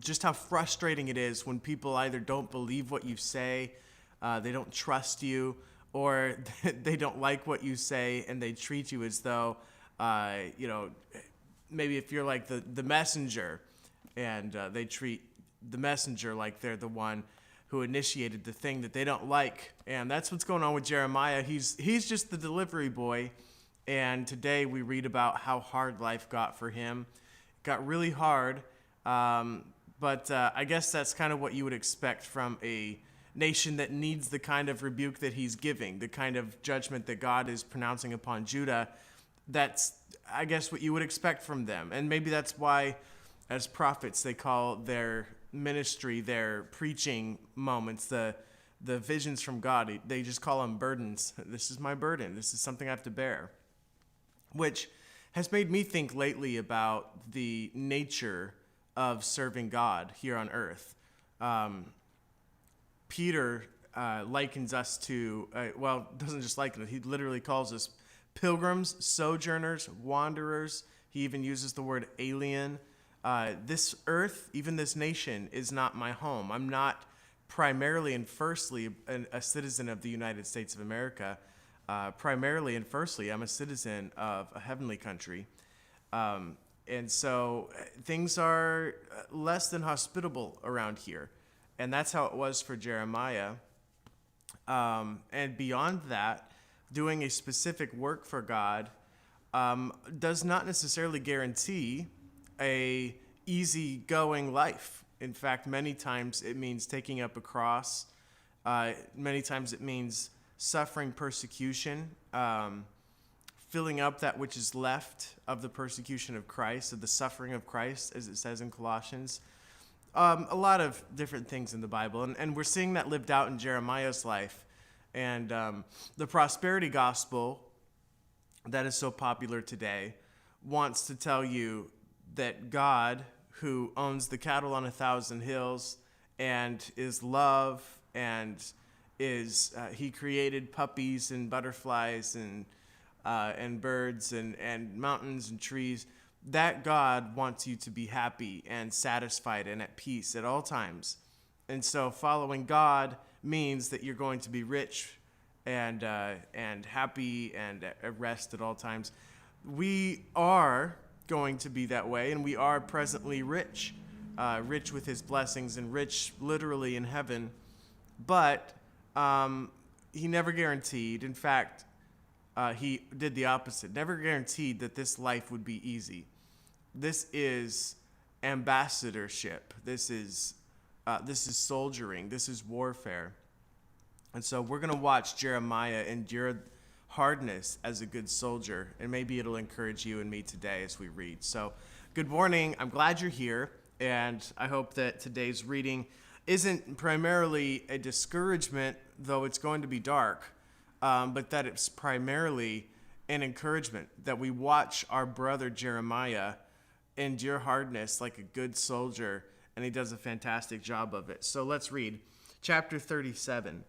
just how frustrating it is when people either don't believe what you say, they don't trust you, or they don't like what you say and they treat you as though, maybe if you're like the messenger, and they treat the messenger like they're the one who initiated the thing that they don't like. And that's what's going on with Jeremiah. He's just the delivery boy. And today we read about how hard life got for him. It got really hard, but I guess that's kind of what you would expect from a nation that needs the kind of rebuke that he's giving, the kind of judgment that God is pronouncing upon Judah. That's, I guess, what you would expect from them. And maybe that's why, as prophets, they call their ministry, their preaching moments, the visions from God, they just call them burdens. This is my burden. This is something I have to bear. Which has made me think lately about the nature of serving God here on earth. Peter likens us to, doesn't just liken it, he literally calls us pilgrims, sojourners, wanderers. He even uses the word alien. This earth, even this nation, is not my home. I'm not primarily and firstly a citizen of the United States of America. Primarily and firstly, I'm a citizen of a heavenly country. And so things are less than hospitable around here. And that's how it was for Jeremiah. And beyond that, doing a specific work for God does not necessarily guarantee a easygoing life. In fact, many times it means taking up a cross. Many times it means suffering persecution, filling up that which is left of the persecution of Christ, of the suffering of Christ, as it says in Colossians. A lot of different things in the Bible, and we're seeing that lived out in Jeremiah's life. And the prosperity gospel that is so popular today wants to tell you that God, who owns the cattle on 1,000 hills and is love and he created puppies and butterflies and birds and mountains and trees. That God wants you to be happy and satisfied and at peace at all times. And so following God means that you're going to be rich and happy and at rest at all times. We are going to be that way, and we are presently rich, rich with his blessings and rich literally in heaven. But he never guaranteed, in fact, he did the opposite, never guaranteed that this life would be easy. This is ambassadorship. This is soldiering. This is warfare. And so we're going to watch Jeremiah endure hardness as a good soldier, and maybe it'll encourage you and me today as we read. So good morning. I'm glad you're here, and I hope that today's reading isn't primarily a discouragement, though it's going to be dark, but that it's primarily an encouragement, that we watch our brother Jeremiah endure hardness like a good soldier, and he does a fantastic job of it. So let's read chapter 37.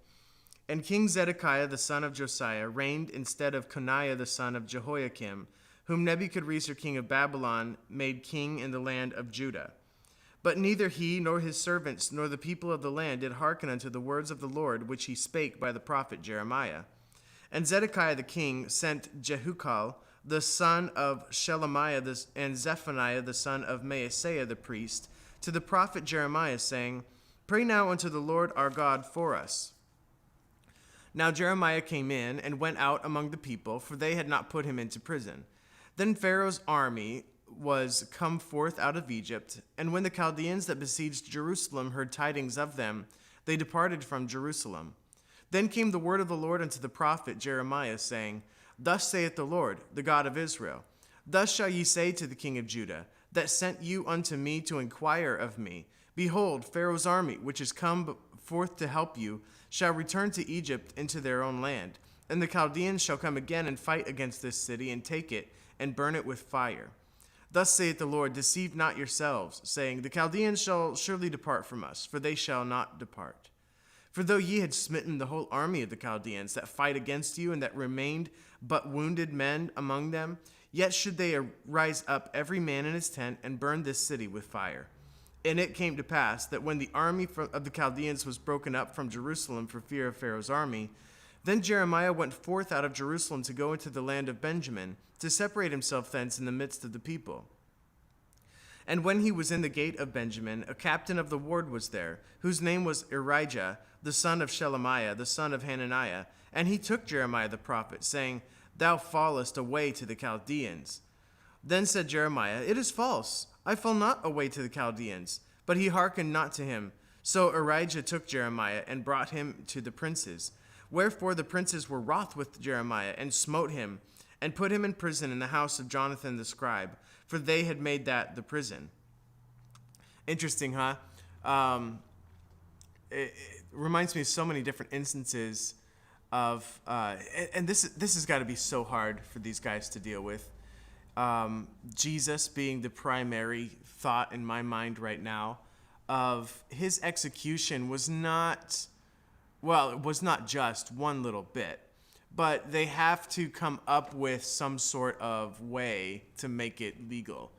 And King Zedekiah the son of Josiah reigned instead of Coniah the son of Jehoiakim, whom Nebuchadrezzar king of Babylon made king in the land of Judah. But neither he nor his servants nor the people of the land did hearken unto the words of the Lord, which he spake by the prophet Jeremiah. And Zedekiah the king sent Jehukal the son of Shelemiah and Zephaniah the son of Maaseiah the priest to the prophet Jeremiah, saying, Pray now unto the Lord our God for us. Now Jeremiah came in and went out among the people, for they had not put him into prison. Then Pharaoh's army was come forth out of Egypt, and when the Chaldeans that besieged Jerusalem heard tidings of them, they departed from Jerusalem. Then came the word of the Lord unto the prophet Jeremiah, saying, Thus saith the Lord, the God of Israel, Thus shall ye say to the king of Judah, that sent you unto me to inquire of me, Behold, Pharaoh's army, which is come forth to help you, shall return to Egypt into their own land. And the Chaldeans shall come again and fight against this city, and take it, and burn it with fire. Thus saith the Lord, Deceive not yourselves, saying, The Chaldeans shall surely depart from us, for they shall not depart. For though ye had smitten the whole army of the Chaldeans that fight against you, and that remained but wounded men among them, yet should they rise up every man in his tent, and burn this city with fire. And it came to pass that when the army of the Chaldeans was broken up from Jerusalem for fear of Pharaoh's army, then Jeremiah went forth out of Jerusalem to go into the land of Benjamin, to separate himself thence in the midst of the people. And when he was in the gate of Benjamin, a captain of the ward was there, whose name was Irijah, the son of Shelemiah, the son of Hananiah. And he took Jeremiah the prophet, saying, Thou fallest away to the Chaldeans. Then said Jeremiah, It is false. I fall not away to the Chaldeans. But he hearkened not to him. So Irijah took Jeremiah and brought him to the princes. Wherefore the princes were wroth with Jeremiah, and smote him, and put him in prison in the house of Jonathan the scribe, for they had made that the prison. Interesting, huh? It reminds me of so many different instances of, and this has got to be so hard for these guys to deal with. Jesus being the primary thought in my mind right now of his execution was not, well, it was not just one little bit, but they have to come up with some sort of way to make it legal.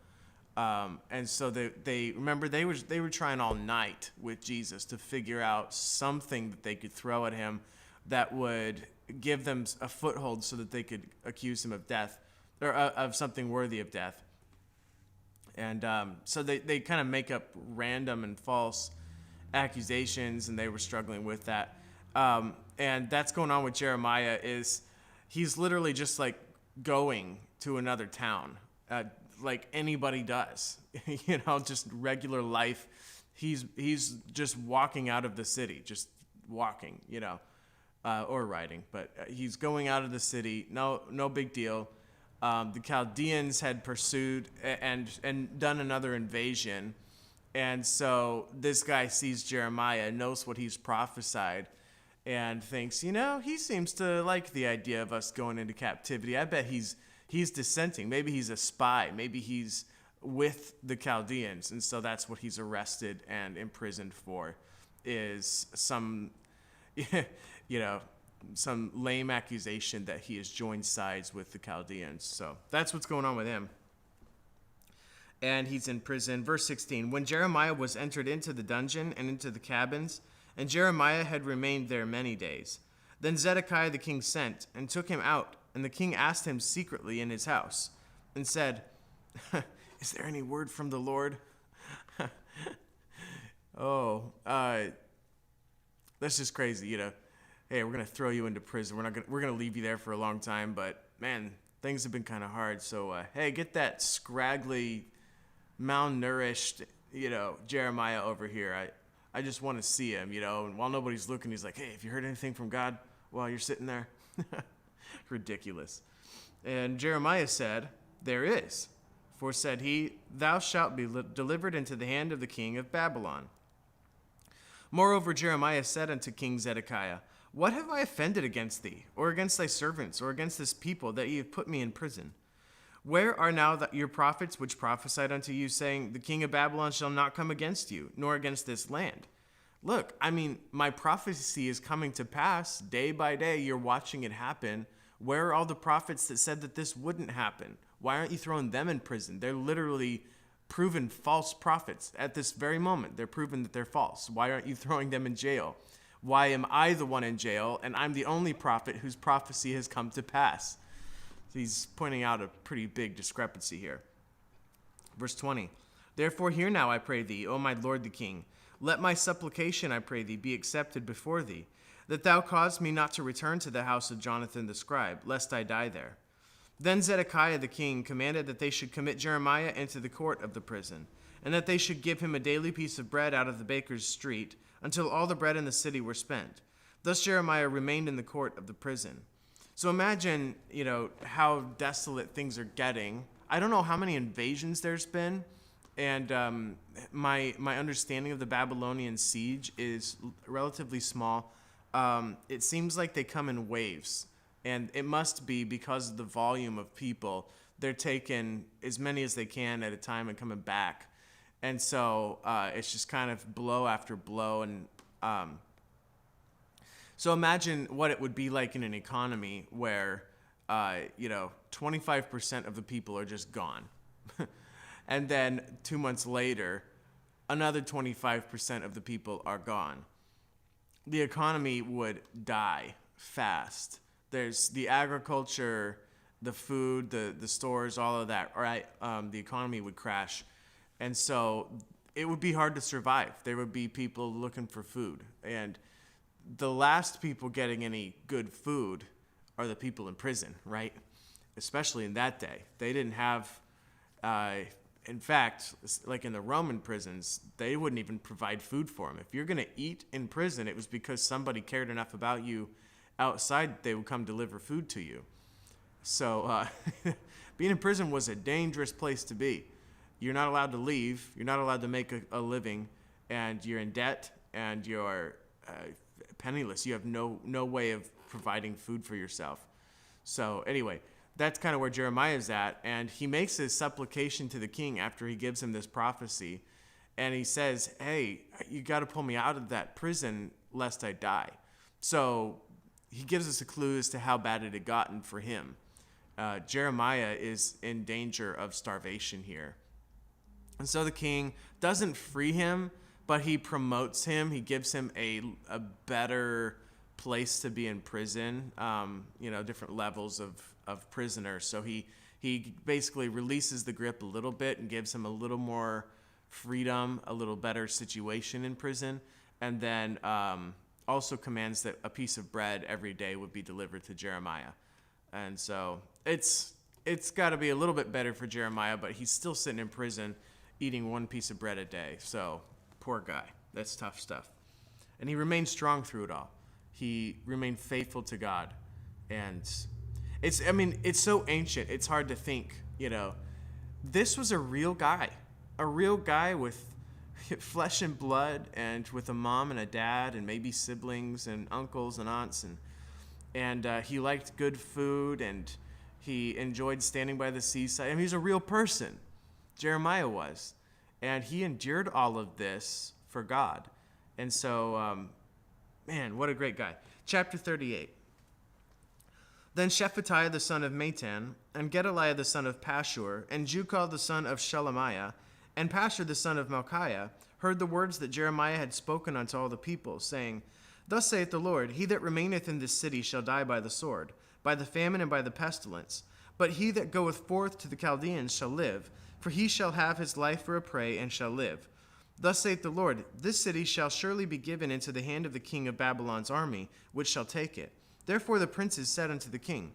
And so they remember they were trying all night with Jesus to figure out something that they could throw at him that would give them a foothold so that they could accuse him of death, or of something worthy of death. And so they kind of make up random and false accusations, and they were struggling with that. And that's going on with Jeremiah. Is he's literally just like going to another town, like anybody does, just regular life. He's just walking out of the city, just walking, or riding, but he's going out of the city. No big deal. The Chaldeans had pursued and done another invasion. And so this guy sees Jeremiah, knows what he's prophesied, and thinks, he seems to like the idea of us going into captivity. I bet he's dissenting. Maybe he's a spy. Maybe he's with the Chaldeans. And so that's what he's arrested and imprisoned for, is some lame accusation that he has joined sides with the Chaldeans. So that's what's going on with him. And he's in prison. Verse 16, when Jeremiah was entered into the dungeon and into the cabins, and Jeremiah had remained there many days, then Zedekiah the king sent and took him out, and the king asked him secretly in his house, and said, Is there any word from the Lord? That's just crazy, Hey, we're gonna throw you into prison. We're gonna leave you there for a long time, but man, things have been kind of hard. So hey, get that scraggly, malnourished, Jeremiah over here. I just want to see him, And while nobody's looking, he's like, Hey, have you heard anything from God while you're sitting there? Ridiculous. And Jeremiah said, There is. For said he, Thou shalt be delivered into the hand of the king of Babylon. Moreover, Jeremiah said unto King Zedekiah, What have I offended against thee, or against thy servants, or against this people, that ye have put me in prison? Where are now your prophets which prophesied unto you, saying, The king of Babylon shall not come against you, nor against this land? Look, my prophecy is coming to pass day by day. You're watching it happen. Where are all the prophets that said that this wouldn't happen? Why aren't you throwing them in prison? They're literally proven false prophets at this very moment. They're proven that they're false. Why aren't you throwing them in jail? Why am I the one in jail, and I'm the only prophet whose prophecy has come to pass? So he's pointing out a pretty big discrepancy here. Verse 20, Therefore hear now, I pray thee, O my lord the king. Let my supplication, I pray thee, be accepted before thee, that thou cause me not to return to the house of Jonathan the scribe, lest I die there. Then Zedekiah the king commanded that they should commit Jeremiah into the court of the prison, and that they should give him a daily piece of bread out of the baker's street, until all the bread in the city were spent. Thus Jeremiah remained in the court of the prison. So imagine, how desolate things are getting. I don't know how many invasions there's been, and my understanding of the Babylonian siege is relatively small. It seems like they come in waves, and it must be because of the volume of people. They're taking as many as they can at a time and coming back. And so it's just kind of blow after blow. And so imagine what it would be like in an economy where, 25% of the people are just gone. And then 2 months later, another 25% of the people are gone. The economy would die fast. There's the agriculture, the food, the stores, all of that, right? The economy would crash. And so it would be hard to survive. There would be people looking for food. And the last people getting any good food are the people in prison, right? Especially in that day. They didn't have, in fact, like in the Roman prisons, they wouldn't even provide food for them. If you're going to eat in prison, it was because somebody cared enough about you outside, they would come deliver food to you. So being in prison was a dangerous place to be. You're not allowed to leave. You're not allowed to make a living, and you're in debt, and you're penniless. You have no way of providing food for yourself. So anyway, that's kind of where Jeremiah is at, and he makes his supplication to the king after he gives him this prophecy, and he says, hey, you got to pull me out of that prison lest I die. So he gives us a clue as to how bad it had gotten for him. Jeremiah is in danger of starvation here. And so the king doesn't free him, but he promotes him. He gives him a better place to be in prison, different levels of prisoners. So he basically releases the grip a little bit and gives him a little more freedom, a little better situation in prison, and then also commands that a piece of bread every day would be delivered to Jeremiah. And so it's got to be a little bit better for Jeremiah, but he's still sitting in prison eating one piece of bread a day. So poor guy. That's tough stuff. And he remained strong through it all. He remained faithful to God. And it's so ancient. It's hard to think, this was a real guy with flesh and blood, and with a mom and a dad and maybe siblings and uncles and aunts, and he liked good food, and he enjoyed standing by the seaside. He's a real person. Jeremiah was, and he endured all of this for God. And so, man, what a great guy. Chapter 38. Then Shephatiah the son of Matan, and Gedaliah the son of Pashur, and Jucal the son of Shelemiah, and Pashur the son of Malchiah heard the words that Jeremiah had spoken unto all the people, saying, Thus saith the Lord, He that remaineth in this city shall die by the sword, by the famine and by the pestilence. But he that goeth forth to the Chaldeans shall live, for he shall have his life for a prey, and shall live. Thus saith the Lord, This city shall surely be given into the hand of the king of Babylon's army, which shall take it. Therefore the princes said unto the king,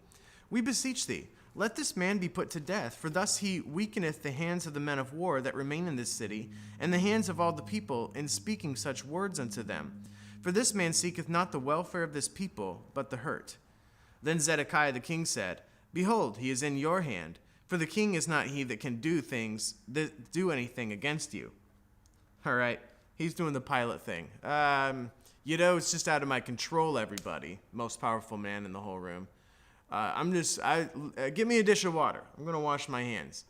We beseech thee, let this man be put to death, for thus he weakeneth the hands of the men of war that remain in this city, and the hands of all the people, in speaking such words unto them. For this man seeketh not the welfare of this people, but the hurt. Then Zedekiah the king said, Behold, he is in your hand, for the king is not he that can do anything against you. All right, he's doing the Pilate thing. It's just out of my control, everybody. Most powerful man in the whole room. Give me a dish of water. I'm going to wash my hands.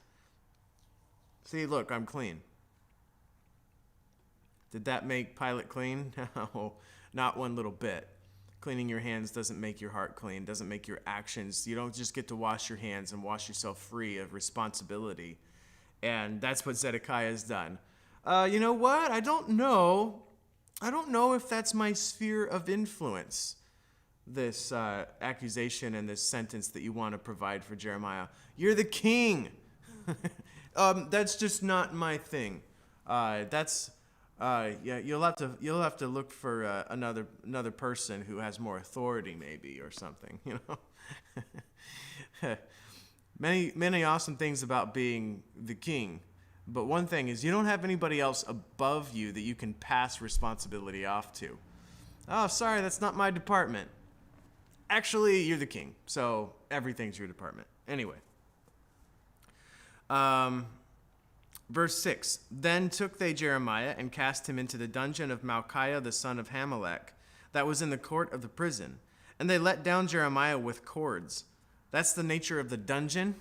See, look, I'm clean. Did that make Pilate clean? No, not one little bit. Cleaning your hands doesn't make your heart clean, doesn't make your actions. You don't just get to wash your hands and wash yourself free of responsibility. And that's what Zedekiah has done. You know what? I don't know if that's my sphere of influence, this accusation and this sentence that you want to provide for Jeremiah. You're the king. That's just not my thing. You'll have to look for another person who has more authority, maybe, or something. Many awesome things about being the king. But one thing is, you don't have anybody else above you that you can pass responsibility off to. Oh, sorry, that's not my department. Actually, you're the king, so everything's your department. Anyway. Verse 6, Then took they Jeremiah and cast him into the dungeon of Malchiah the son of Hamelech, that was in the court of the prison. And they let down Jeremiah with cords. That's the nature of the dungeon.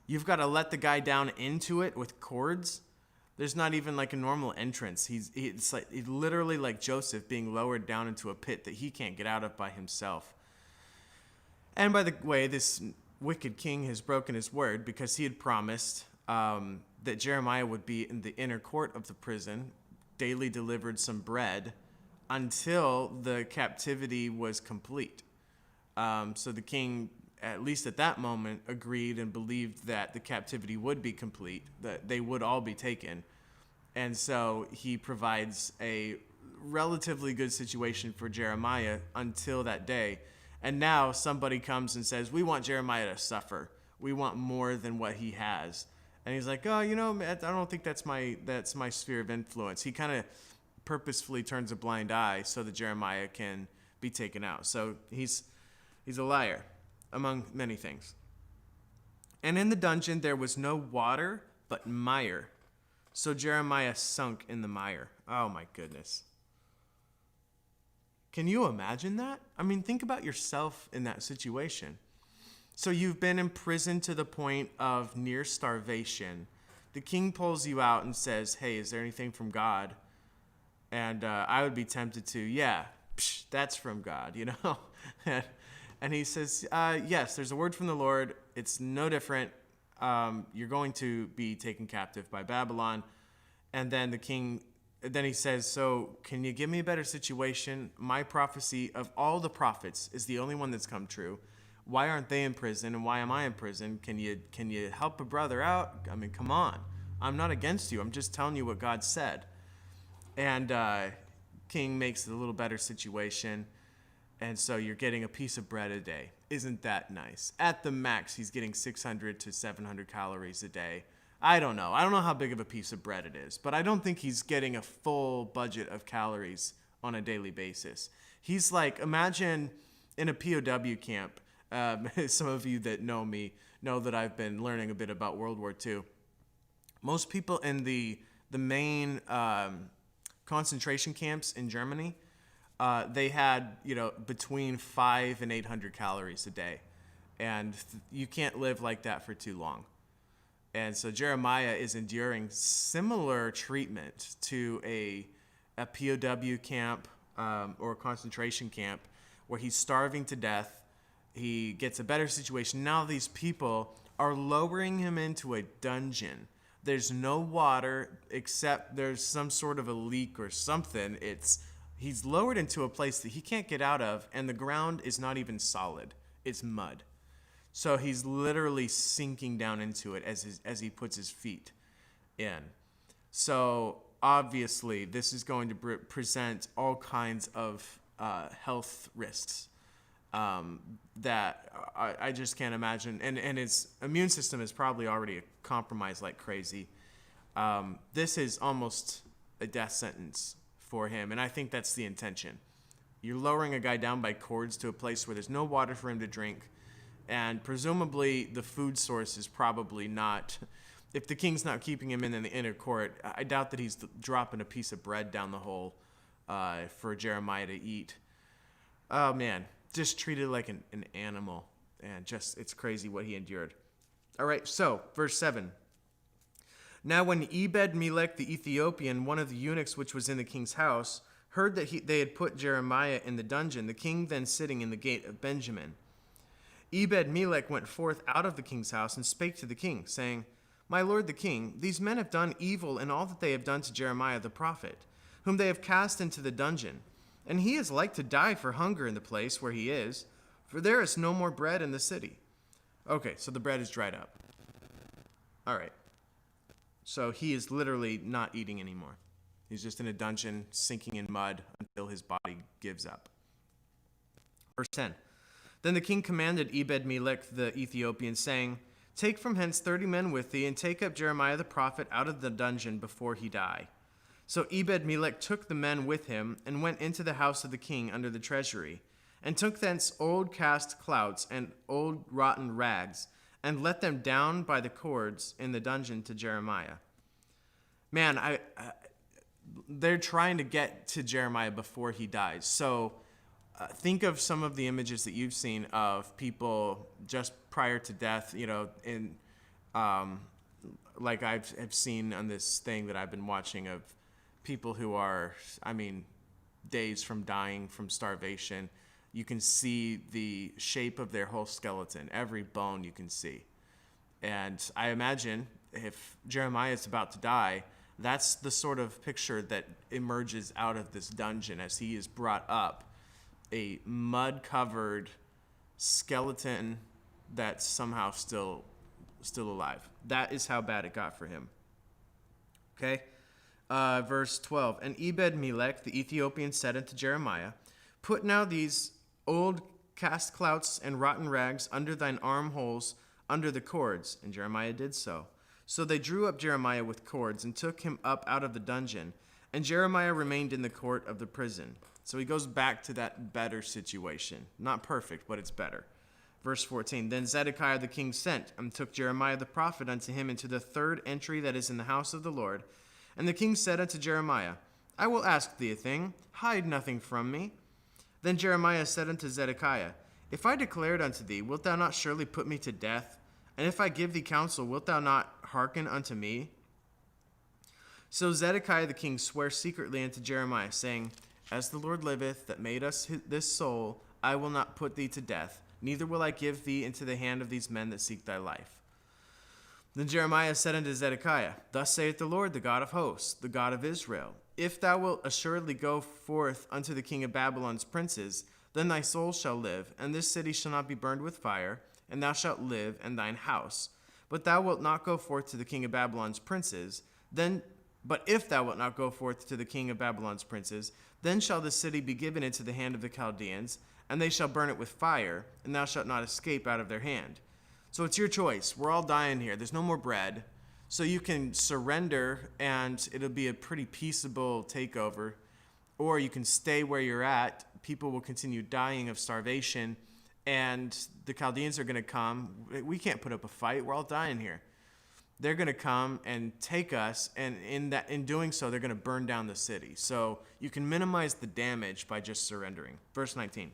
You've got to let the guy down into it with cords. There's not even like a normal entrance. He's literally like Joseph being lowered down into a pit that he can't get out of by himself. And by the way, this wicked king has broken his word, because he had promised that Jeremiah would be in the inner court of the prison, daily delivered some bread until the captivity was complete. So the king, at least at that moment, agreed and believed that the captivity would be complete, that they would all be taken. And so he provides a relatively good situation for Jeremiah until that day. And now somebody comes and says, we want Jeremiah to suffer. We want more than what he has. And he's like, oh, I don't think that's my sphere of influence. He kind of purposefully turns a blind eye so that Jeremiah can be taken out. So he's a liar, among many things. And in the dungeon there was no water, but mire. So Jeremiah sunk in the mire. Oh my goodness. Can you imagine that? I mean, think about yourself in that situation. So you've been imprisoned to the point of near starvation. The king pulls you out and says, hey, is there anything from God? And I would be tempted to, yeah, that's from God, And he says, yes, there's a word from the Lord. It's no different. You're going to be taken captive by Babylon. And then then he says, so can you give me a better situation? My prophecy of all the prophets is the only one that's come true. Why aren't they in prison? And why am I in prison? Can you help a brother out? I mean, come on. I'm not against you. I'm just telling you what God said. And king makes it a little better situation. And so you're getting a piece of bread a day. Isn't that nice? At the max, he's getting 600 to 700 calories a day. I don't know how big of a piece of bread it is, but I don't think he's getting a full budget of calories on a daily basis. He's like, imagine in a POW camp. Some of you that know me know that I've been learning a bit about World War II. Most people in the main concentration camps in Germany, they had between 500 and 800 calories a day, and you can't live like that for too long. And so Jeremiah is enduring similar treatment to a POW camp or a concentration camp where he's starving to death. He gets a better situation. Now these people are lowering him into a dungeon. There's no water except there's some sort of a leak or something. He's lowered into a place that he can't get out of, and the ground is not even solid. It's mud. So he's literally sinking down into it as he puts his feet in. So obviously this is going to present all kinds of health risks that I just can't imagine. And his immune system is probably already compromised like crazy. This is almost a death sentence for him, and I think that's the intention. You're lowering a guy down by cords to a place where there's no water for him to drink. And presumably the food source is probably not, if the king's not keeping him in the inner court, I doubt that he's dropping a piece of bread down the hole for Jeremiah to eat. Oh man, just treated like an animal. And it's crazy what he endured. All right, so verse 7. Now when Ebed-Melech the Ethiopian, one of the eunuchs which was in the king's house, heard that they had put Jeremiah in the dungeon, the king then sitting in the gate of Benjamin, Ebed-Melech went forth out of the king's house and spake to the king, saying, My lord the king, these men have done evil in all that they have done to Jeremiah the prophet, whom they have cast into the dungeon. And he is like to die for hunger in the place where he is, for there is no more bread in the city. Okay, so the bread is dried up. All right. So he is literally not eating anymore. He's just in a dungeon, sinking in mud until his body gives up. Verse 10. Then the king commanded Ebed-Melech the Ethiopian, saying, Take from hence 30 men with thee, and take up Jeremiah the prophet out of the dungeon before he die. So Ebed-Melech took the men with him, and went into the house of the king under the treasury, and took thence old cast clouts and old rotten rags, and let them down by the cords in the dungeon to Jeremiah. Man, they're trying to get to Jeremiah before he dies. So think of some of the images that you've seen of people just prior to death, in like I've seen on this thing that I've been watching of people who are, days from dying from starvation. You can see the shape of their whole skeleton, every bone you can see. And I imagine if Jeremiah is about to die, That's the sort of picture that emerges out of this dungeon as he is brought up, a mud-covered skeleton that's somehow still alive. That is how bad it got for him. Okay? Verse 12. And Ebed-Melech, the Ethiopian, said unto Jeremiah, Put now these old cast clouts and rotten rags under thine armholes under the cords. And Jeremiah did so. So they drew up Jeremiah with cords and took him up out of the dungeon. And Jeremiah remained in the court of the prison. So he goes back to that better situation. Not perfect, but it's better. Verse 14. Then Zedekiah the king sent and took Jeremiah the prophet unto him into the third entry that is in the house of the Lord. And the king said unto Jeremiah, I will ask thee a thing, hide nothing from me. Then Jeremiah said unto Zedekiah, If I declare it unto thee, wilt thou not surely put me to death? And if I give thee counsel, wilt thou not hearken unto me? So Zedekiah the king sware secretly unto Jeremiah, saying, As the Lord liveth, that made us this soul, I will not put thee to death, neither will I give thee into the hand of these men that seek thy life. Then Jeremiah said unto Zedekiah, Thus saith the Lord, the God of hosts, the God of Israel, If thou wilt assuredly go forth unto the king of Babylon's princes, then thy soul shall live, and this city shall not be burned with fire, and thou shalt live, and thine house. But thou wilt not go forth to the king of Babylon's princes, but if thou wilt not go forth to the king of Babylon's princes, then shall the city be given into the hand of the Chaldeans, and they shall burn it with fire, and thou shalt not escape out of their hand. So it's your choice. We're all dying here. There's no more bread. So you can surrender, and it'll be a pretty peaceable takeover. Or you can stay where you're at. People will continue dying of starvation, and the Chaldeans are going to come. We can't put up a fight. We're all dying here. They're going to come and take us, and in doing so, they're going to burn down the city. So you can minimize the damage by just surrendering. Verse 19.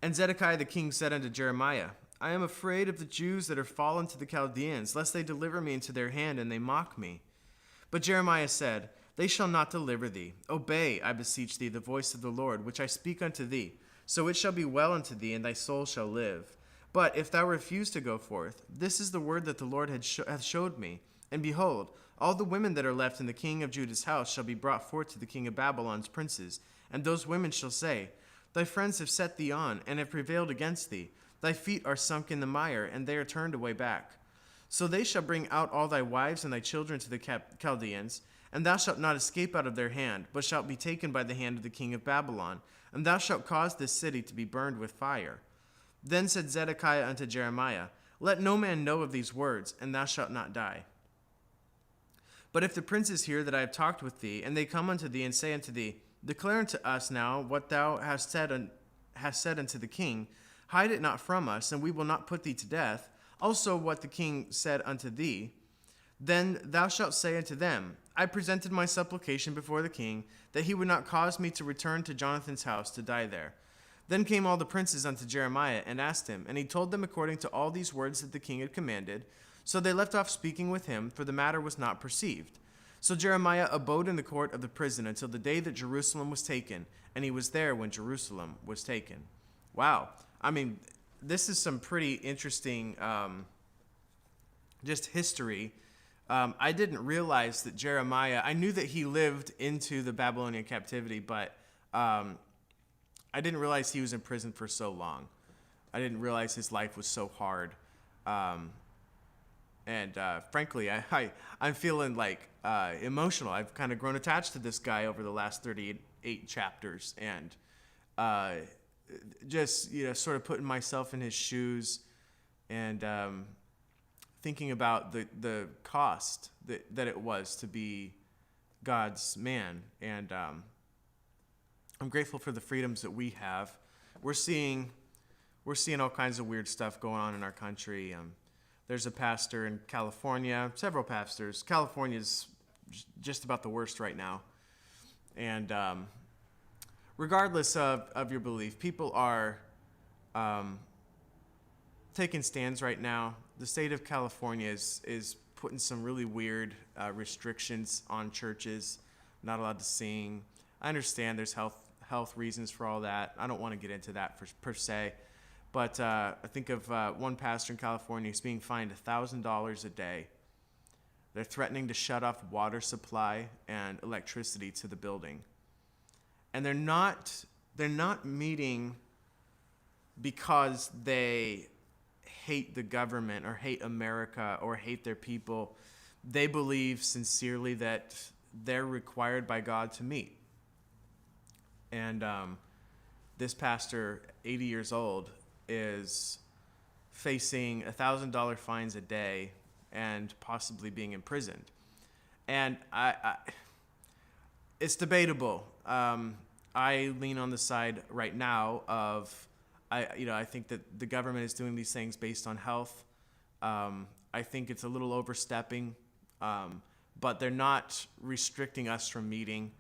And Zedekiah the king said unto Jeremiah, I am afraid of the Jews that are fallen to the Chaldeans, lest they deliver me into their hand, and they mock me. But Jeremiah said, They shall not deliver thee. Obey, I beseech thee, the voice of the Lord, which I speak unto thee. So it shall be well unto thee, and thy soul shall live. But if thou refuse to go forth, this is the word that the Lord hath showed me. And behold, all the women that are left in the king of Judah's house shall be brought forth to the king of Babylon's princes. And those women shall say, Thy friends have set thee on, and have prevailed against thee. Thy feet are sunk in the mire, and they are turned away back. So they shall bring out all thy wives and thy children to the Chaldeans, and thou shalt not escape out of their hand, but shalt be taken by the hand of the king of Babylon, and thou shalt cause this city to be burned with fire. Then said Zedekiah unto Jeremiah, Let no man know of these words, and thou shalt not die. But if the princes hear that I have talked with thee, and they come unto thee and say unto thee, Declare unto us now what thou hast said unto the king, hide it not from us, and we will not put thee to death, also what the king said unto thee, then thou shalt say unto them, I presented my supplication before the king, that he would not cause me to return to Jonathan's house to die there. Then came all the princes unto Jeremiah, and asked him, and he told them according to all these words that the king had commanded. So they left off speaking with him, for the matter was not perceived. So Jeremiah abode in the court of the prison until the day that Jerusalem was taken, and he was there when Jerusalem was taken. Wow. I mean, this is some pretty interesting just history. I didn't realize that Jeremiah, I knew that he lived into the Babylonian captivity, but I didn't realize he was in prison for so long. I didn't realize his life was so hard. Frankly, I'm feeling like emotional. I've kind of grown attached to this guy over the last 38 chapters, and just, sort of putting myself in his shoes and thinking about the cost that it was to be God's man. And I'm grateful for the freedoms that we have. We're seeing all kinds of weird stuff going on in our country. There's a pastor in California, several pastors. California's just about the worst right now. And regardless of your belief, people are taking stands right now. The state of California is putting some really weird restrictions on churches. Not allowed to sing. I understand there's health reasons for all that. I don't want to get into that per se. But I think of one pastor in California who's being fined $1,000 a day They're threatening to shut off water supply and electricity to the building. And they're not meeting because they hate the government or hate America or hate their people. They believe sincerely that they're required by God to meet. And this pastor, 80 years old, is facing $1,000 fines a day and possibly being imprisoned. And it's debatable. I lean on the side right now of, I think that the government is doing these things based on health. I think it's a little overstepping, but they're not restricting us from meeting.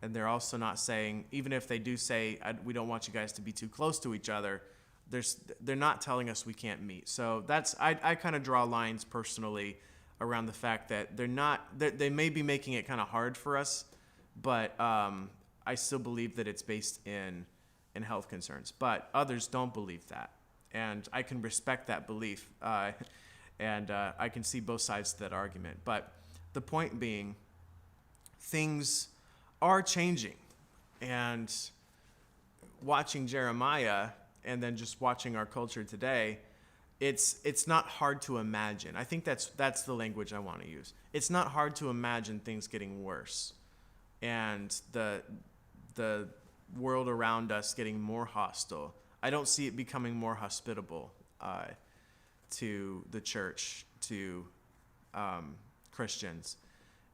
And they're also not saying, even if they do say, we don't want you guys to be too close to each other, they're not telling us we can't meet. So I kind of draw lines personally around the fact that they may be making it kind of hard for us, but I still believe that it's based in health concerns. But others don't believe that. And I can respect that belief. And I can see both sides to that argument. But the point being, things are changing. And watching Jeremiah and then just watching our culture today, it's not hard to imagine. I think that's the language I want to use. It's not hard to imagine things getting worse and the world around us getting more hostile. I don't see it becoming more hospitable to the church, to Christians.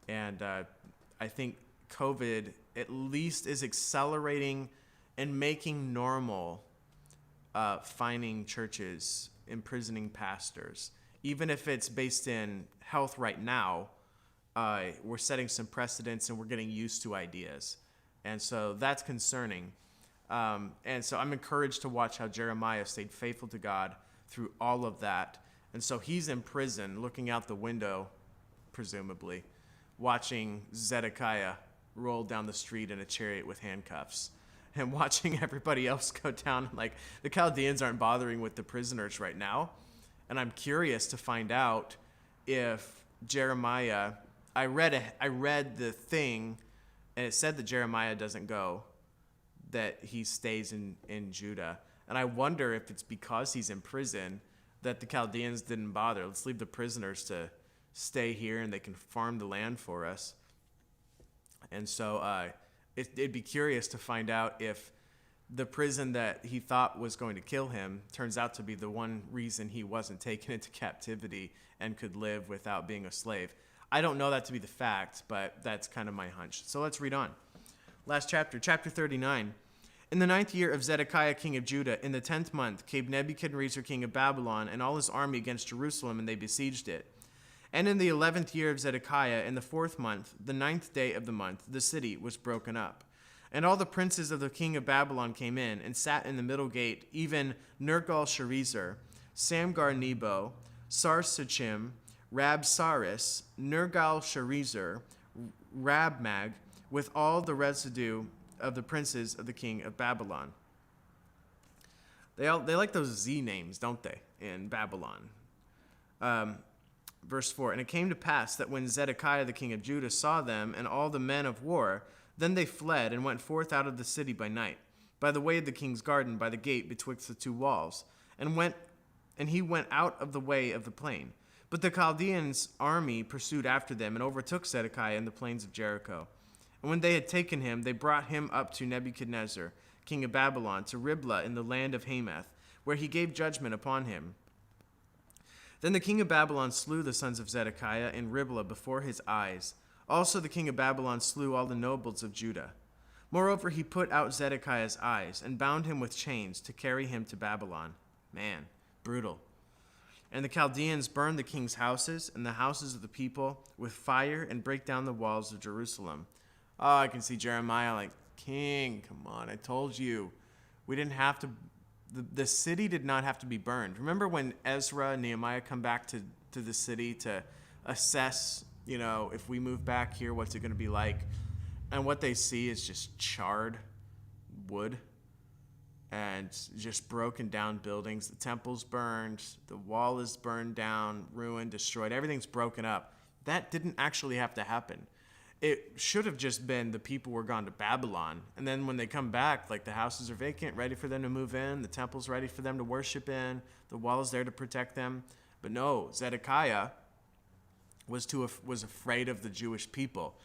And I think COVID at least is accelerating and making normal fining churches, imprisoning pastors. Even if it's based in health right now, we're setting some precedents and we're getting used to ideas. And so that's concerning. And so I'm encouraged to watch how Jeremiah stayed faithful to God through all of that. And so he's in prison, looking out the window, presumably, watching Zedekiah roll down the street in a chariot with handcuffs, and watching everybody else go down. Like, the Chaldeans aren't bothering with the prisoners right now. And I'm curious to find out if Jeremiah, I read the thing, and it said that Jeremiah doesn't go, that he stays in Judah. And I wonder if it's because he's in prison that the Chaldeans didn't bother. Let's leave the prisoners to stay here and they can farm the land for us. And so it'd be curious to find out if the prison that he thought was going to kill him turns out to be the one reason he wasn't taken into captivity and could live without being a slave. I don't know that to be the fact, but that's kind of my hunch. So let's read on. Last chapter, chapter 39. In the 9th year of Zedekiah, king of Judah, in the 10th month, came Nebuchadnezzar, king of Babylon, and all his army against Jerusalem, and they besieged it. And in the 11th year of Zedekiah, in the 4th month, the 9th day of the month, the city was broken up. And all the princes of the king of Babylon came in, and sat in the middle gate, even Nergal-Sharezer, Samgar-Nebo, Sarsachim, Rabsaris, Nergal-Sharezer, Rabmag, with all the residue of the princes of the king of Babylon. They like those Z names, don't they, in Babylon? Verse 4, and it came to pass that when Zedekiah the king of Judah saw them and all the men of war, then they fled and went forth out of the city by night, by the way of the king's garden, by the gate betwixt the two walls, and he went out of the way of the plain. But the Chaldeans' army pursued after them and overtook Zedekiah in the plains of Jericho. And when they had taken him, they brought him up to Nebuchadnezzar, king of Babylon, to Riblah in the land of Hamath, where he gave judgment upon him. Then the king of Babylon slew the sons of Zedekiah in Riblah before his eyes. Also the king of Babylon slew all the nobles of Judah. Moreover, he put out Zedekiah's eyes and bound him with chains to carry him to Babylon. Man, brutal. And the Chaldeans burned the king's houses and the houses of the people with fire and break down the walls of Jerusalem. Oh, I can see Jeremiah like, King, come on, I told you. We didn't have to, the city did not have to be burned. Remember when Ezra and Nehemiah come back to the city to assess, if we move back here, what's it going to be like? And what they see is just charred wood and just broken down buildings. The temple's burned, the wall is burned down, ruined, destroyed. Everything's broken up. that didn't actually have to happen. It should have just been the people were gone to Babylon. And then when they come back, like the houses are vacant, ready for them to move in. The temple's ready for them to worship in. The wall is there to protect them. But no, Zedekiah was afraid of the Jewish people.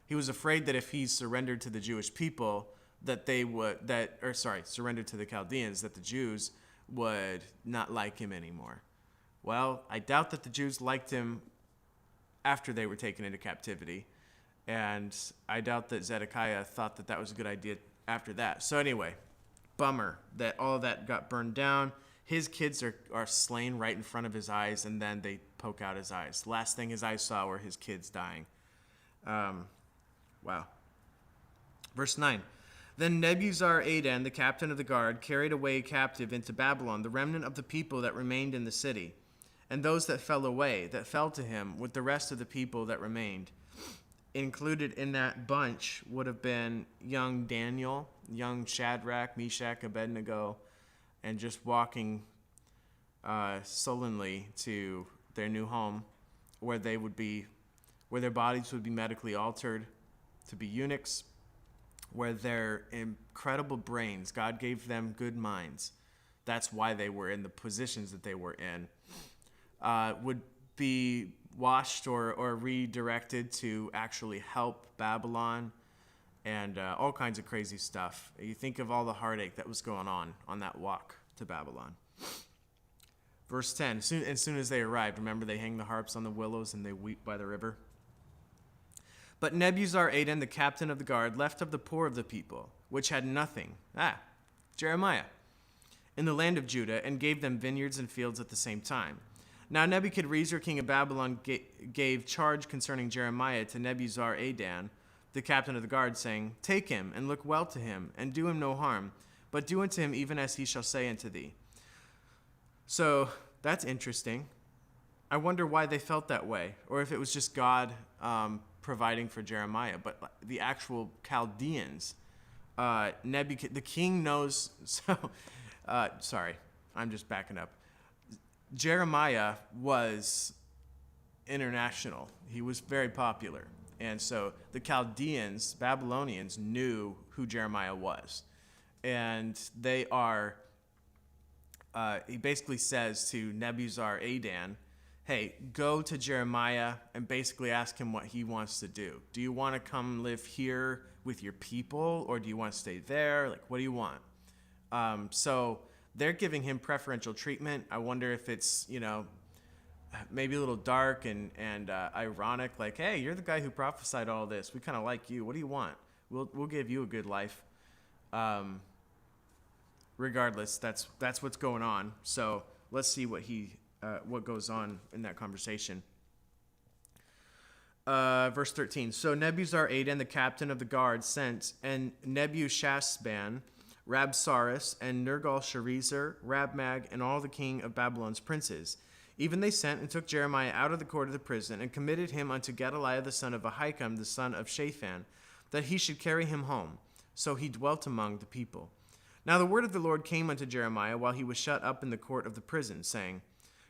He was afraid that if he surrendered to the Jewish people, surrendered to the Chaldeans, that the Jews would not like him anymore. Well, I doubt that the Jews liked him after they were taken into captivity. And I doubt that Zedekiah thought that that was a good idea after that. So anyway, bummer that all of that got burned down. His kids are slain right in front of his eyes, and then they poke out his eyes. Last thing his eyes saw were his kids dying. Wow. Verse 9. Then Nebuzaradan, the captain of the guard, carried away captive into Babylon the remnant of the people that remained in the city, and those that fell away, that fell to him, with the rest of the people that remained. Included in that bunch would have been young Daniel, young Shadrach, Meshach, Abednego, and just walking sullenly to their new home, where their bodies would be medically altered to be eunuchs, where their incredible brains, God gave them good minds. That's why they were in the positions that they were in, would be washed or redirected to actually help Babylon, and all kinds of crazy stuff. You think of all the heartache that was going on that walk to Babylon. Verse 10, as soon as they arrived, remember they hang the harps on the willows and they weep by the river. But Nebuzaradan, the captain of the guard, left of the poor of the people, which had nothing, Jeremiah, in the land of Judah, and gave them vineyards and fields at the same time. Now Nebuchadrezzar, king of Babylon, gave charge concerning Jeremiah to Nebuzaradan, the captain of the guard, saying, Take him, and look well to him, and do him no harm, but do unto him even as he shall say unto thee. So that's interesting. I wonder why they felt that way, or if it was just God providing for Jeremiah. But the actual Chaldeans, the king knows. Sorry, I'm just backing up. Jeremiah was international. He was very popular. And so the Chaldeans, Babylonians, knew who Jeremiah was. And they are, he basically says to Nebuzaradan, hey, go to Jeremiah and basically ask him what he wants to do. Do you want to come live here with your people, or do you want to stay there? Like, what do you want? So they're giving him preferential treatment. I wonder if it's, maybe a little dark and ironic. Like, hey, you're the guy who prophesied all this. We kind of like you. What do you want? We'll give you a good life. Regardless, that's what's going on. So let's see what goes on in that conversation. Verse 13. So Nebuzaradan, the captain of the guard, sent, and Nebuchadnezzar, Rabsaris, and Nergal-Sharezer, Rabmag, and all the king of Babylon's princes. Even they sent and took Jeremiah out of the court of the prison, and committed him unto Gedaliah the son of Ahikam, the son of Shaphan, that he should carry him home. So he dwelt among the people. Now the word of the Lord came unto Jeremiah while he was shut up in the court of the prison, saying,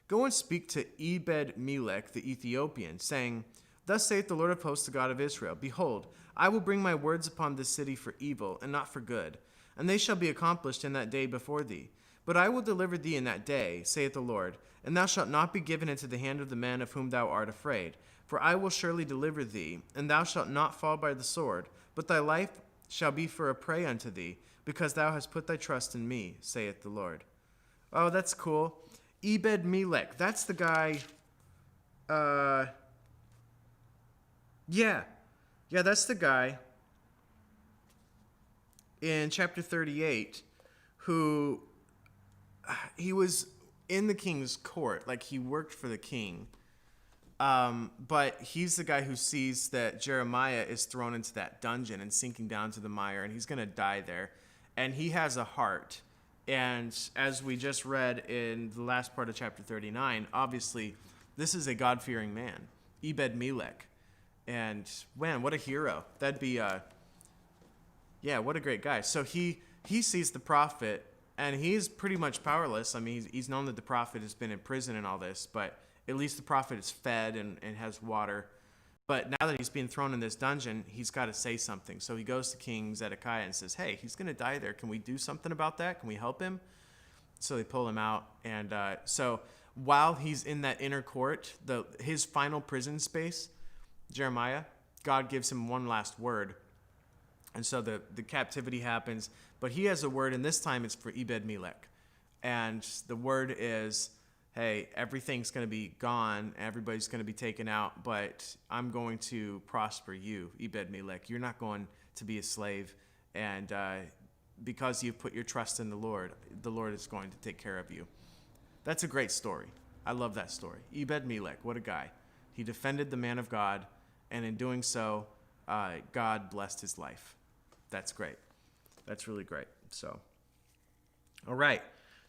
Go and speak to Ebed-Melech the Ethiopian, saying, Thus saith the Lord of hosts, the God of Israel, Behold, I will bring my words upon this city for evil, and not for good, and they shall be accomplished in that day before thee. But I will deliver thee in that day, saith the Lord, and thou shalt not be given into the hand of the man of whom thou art afraid. For I will surely deliver thee, and thou shalt not fall by the sword, but thy life shall be for a prey unto thee, because thou hast put thy trust in me, saith the Lord. Oh, that's cool. Ebed-Melech, that's the guy, that's the guy in chapter 38 who, he was in the king's court, like he worked for the king, but he's the guy who sees that Jeremiah is thrown into that dungeon and sinking down to the mire, and he's going to die there, and he has a heart. And as we just read in the last part of chapter 39, obviously, this is a God-fearing man, Ebed-Melech. And, man, what a hero. That'd be, what a great guy. So he sees the prophet, and he's pretty much powerless. I mean, he's known that the prophet has been in prison and all this, but at least the prophet is fed and has water. But now that he's being thrown in this dungeon, he's got to say something. So he goes to King Zedekiah and says, hey, he's going to die there. Can we do something about that? Can we help him? So they pull him out. And so while he's in that inner court, his final prison space, Jeremiah, God gives him one last word. And so the captivity happens. But he has a word, and this time it's for Ebed-Melech. And the word is, hey, everything's going to be gone. Everybody's going to be taken out. But I'm going to prosper you, Ebed-Melech. You're not going to be a slave. And because you've put your trust in the Lord is going to take care of you. That's a great story. I love that story. Ebed-Melech, what a guy. He defended the man of God, and in doing so, God blessed his life. That's great. That's really great. So, all right.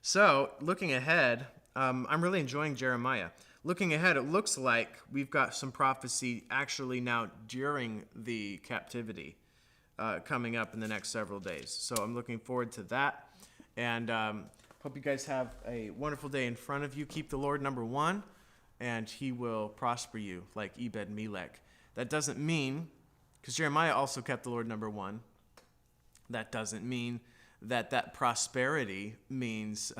So, looking ahead, I'm really enjoying Jeremiah. Looking ahead, it looks like we've got some prophecy actually now during the captivity coming up in the next several days. So I'm looking forward to that. And hope you guys have a wonderful day in front of you. Keep the Lord number one, and he will prosper you like Ebed-Melech. That doesn't mean, because Jeremiah also kept the Lord number one, that doesn't mean that prosperity means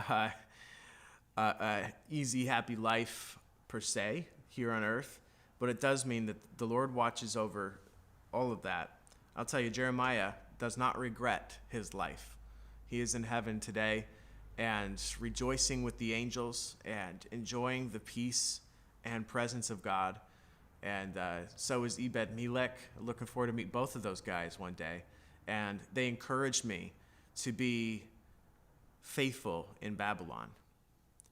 easy, happy life per se here on earth, but it does mean that the Lord watches over all of that. I'll tell you, Jeremiah does not regret his life. He is in heaven today and rejoicing with the angels and enjoying the peace and presence of God. And so is Ebed-Melech. Looking forward to meet both of those guys one day. And they encouraged me to be faithful in Babylon.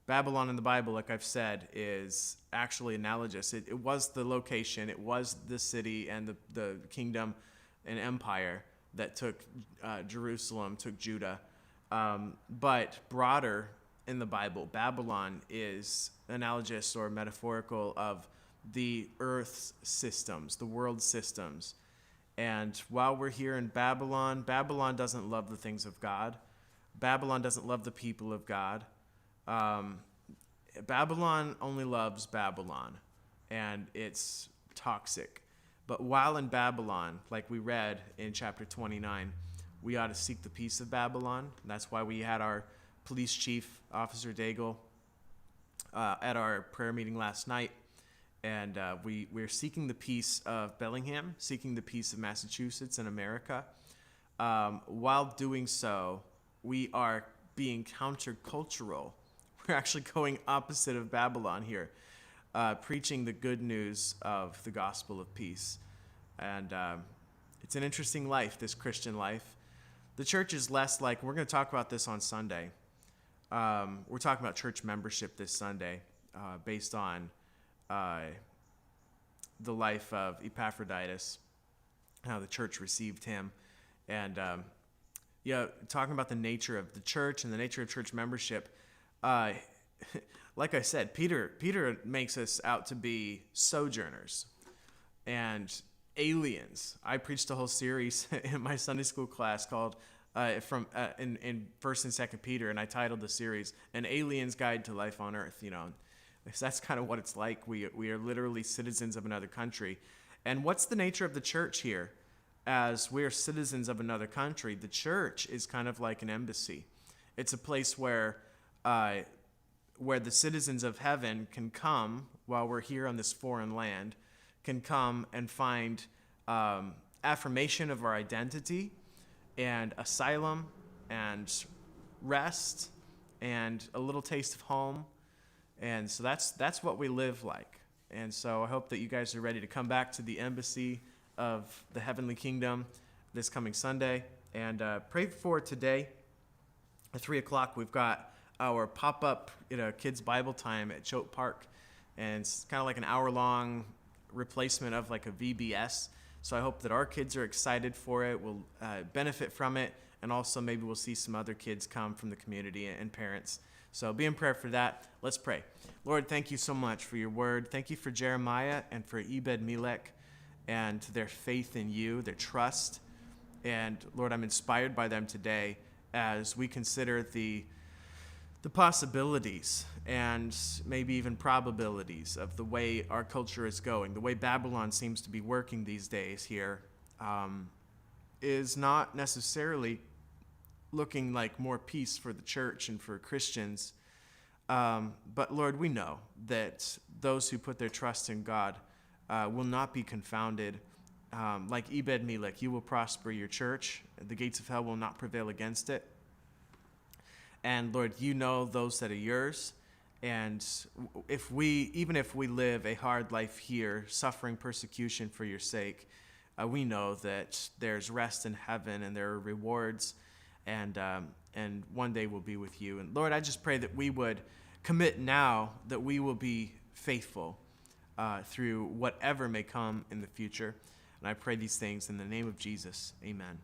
Babylon in the Bible, like I've said, is actually analogous. It was the location, it was the city and the kingdom and empire that took Jerusalem, took Judah. But broader in the Bible, Babylon is analogous or metaphorical of the earth's systems, the world systems. And while we're here in Babylon, Babylon doesn't love the things of God. Babylon doesn't love the people of God. Babylon only loves Babylon, and it's toxic. But while in Babylon, like we read in chapter 29, we ought to seek the peace of Babylon. And that's why we had our police chief, Officer Daigle, at our prayer meeting last night. And we're seeking the peace of Bellingham, seeking the peace of Massachusetts and America. While doing so, we are being countercultural. We're actually going opposite of Babylon here, preaching the good news of the gospel of peace. And it's an interesting life, this Christian life. The church is less like, we're going to talk about this on Sunday. We're talking about church membership this Sunday based on the life of Epaphroditus, how the church received him. And talking about the nature of the church and the nature of church membership. Like I said, Peter makes us out to be sojourners and aliens. I preached a whole series in my Sunday school class called in 1st and 2nd Peter, and I titled the series "An Alien's Guide to Life on Earth." That's kind of what it's like. We are literally citizens of another country. And what's the nature of the church here? As we're citizens of another country, the church is kind of like an embassy. It's a place where the citizens of heaven can come while we're here on this foreign land, can come and find affirmation of our identity and asylum and rest and a little taste of home. And so that's what we live like. And so I hope that you guys are ready to come back to the embassy of the heavenly kingdom this coming Sunday. And pray for today. At 3 o'clock, we've got our pop-up kids' Bible time at Choate Park. And it's kind of like an hour-long replacement of like a VBS. So I hope that our kids are excited for it, will benefit from it, and also maybe we'll see some other kids come from the community and parents. So be in prayer for that. Let's pray. Lord, thank you so much for your word. Thank you for Jeremiah and for Ebed-Melech and their faith in you, their trust. And Lord, I'm inspired by them today as we consider the the possibilities and maybe even probabilities of the way our culture is going, the way Babylon seems to be working these days here, is not necessarily looking like more peace for the church and for Christians. But Lord, we know that those who put their trust in God will not be confounded. Like Ebed-Melech, you will prosper your church. The gates of hell will not prevail against it. And Lord, you know those that are yours. And even if we live a hard life here, suffering persecution for your sake, we know that there's rest in heaven and there are rewards, and one day we'll be with you. And Lord, I just pray that we would commit now that we will be faithful through whatever may come in the future. And I pray these things in the name of Jesus. Amen.